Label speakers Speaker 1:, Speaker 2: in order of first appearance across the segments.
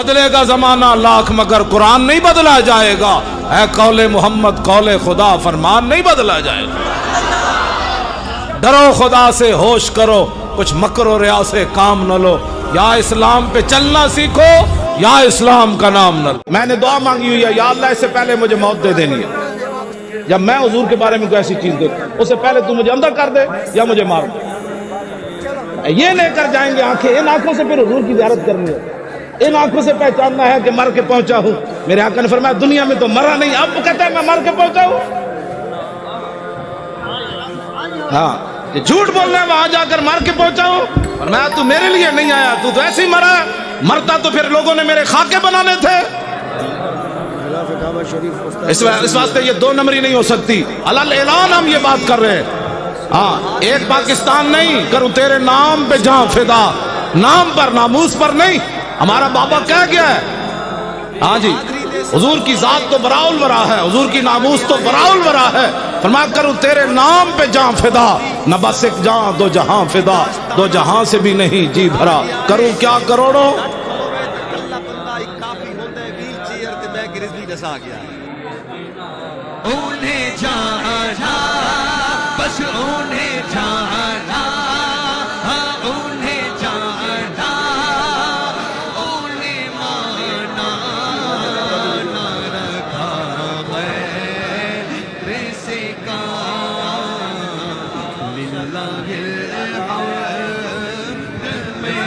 Speaker 1: بدلے گا زمانہ لاکھ مگر قرآن نہیں بدلا جائے گا. اے قول محمد قول خدا فرمان نہیں بدلا جائے گا. ڈرو خدا سے ہوش کرو کچھ مکر و ریا سے کام نہ لو. یا اسلام پہ چلنا سیکھو یا اسلام کا نام نہ لو. میں نے دعا مانگی ہوئی ہے یا اللہ اس سے پہلے مجھے موت دے دینی ہے. جب میں حضور کے بارے میں کوئی ایسی چیز دیکھوں اس سے پہلے تو مجھے اندر کر دے یا مجھے مار دے. یہ لے کر جائیں گے آنکھیں. ان آنکھوں سے پھر حضور کی زیارت کرنی ہے. ان آنکھوں سے پہچاننا ہے کہ مر کے پہنچا ہوں. میرے آقا نے فرمایا دنیا میں تو مرا نہیں. اب کہتا ہے میں مر کے پہنچا ہوں. ہاں یہ جھوٹ بولنا ہے وہاں جا کر مر کے پہنچا ہوں. فرمایا تو میرے لیے نہیں آیا, تو ایسے ہی مرا. مرتا تو پھر لوگوں نے میرے خاکے بنانے تھے. اس واسطے یہ دو نمبری نہیں ہو سکتی. علل اعلان ہم یہ بات کر رہے ہیں. ہاں ایک پاکستان نہیں, کروں تیرے نام پہ جہاں فدا. نام پر ناموس پر نہیں. ہمارا بابا کہہ گیا ہے ہاں جی حضور کی ذات تو براء الورا ہے, حضور کی ناموس تو براء الورا ہے. فرمایا کروں تیرے نام پہ جہاں فدا. نہ بس ایک جہاں دو جہاں فدا, دو جہاں سے بھی نہیں جی بھرا. کروں کیا کروڑوں
Speaker 2: انہیں جانا بس انہیں جانا, انہیں جانا انہیں مانا نہ رکھا غیر سے کام للہ الحمد میں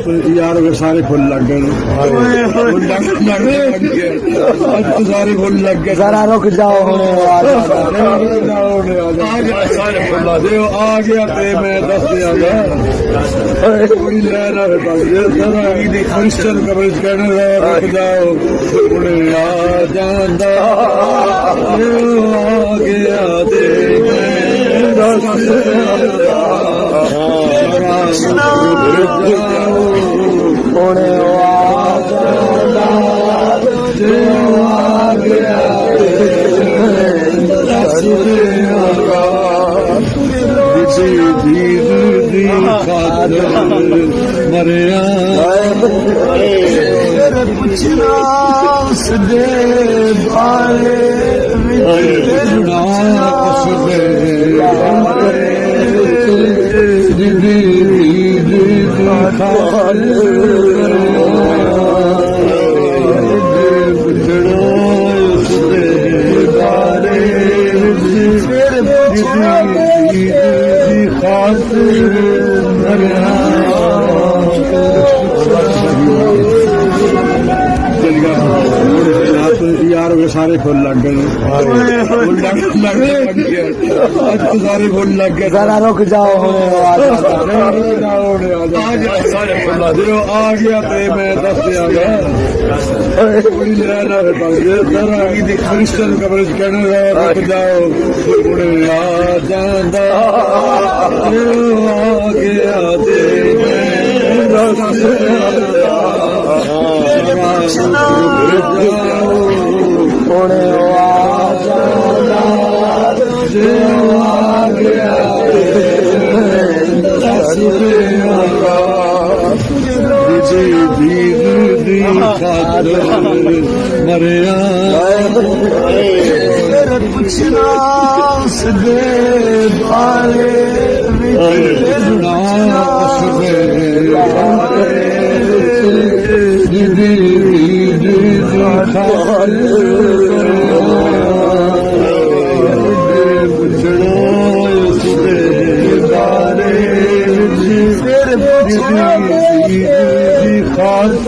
Speaker 2: دنیا
Speaker 3: یار سارے پھول لگ گئے, سارے پھول لگ گئے. ذرا رک جاؤ, سارے پھول آ گیا میں دس دیا گا. تھوڑی لہر کرسچن کبرج کہنے رک جاؤ آ جانا آ گیا مریا پوچھنا اس دے بارے یار سارے پھول لگ گئے, سارے پھول لگ گئے. ذرا رک جاؤ, سارے پھول آ گیا میں دس دیا گا. تھوڑی لہر کرسچن کبرج کہنے رک جاؤ آ جانا آ گیا مریا پوچھنا اس دے بارے खास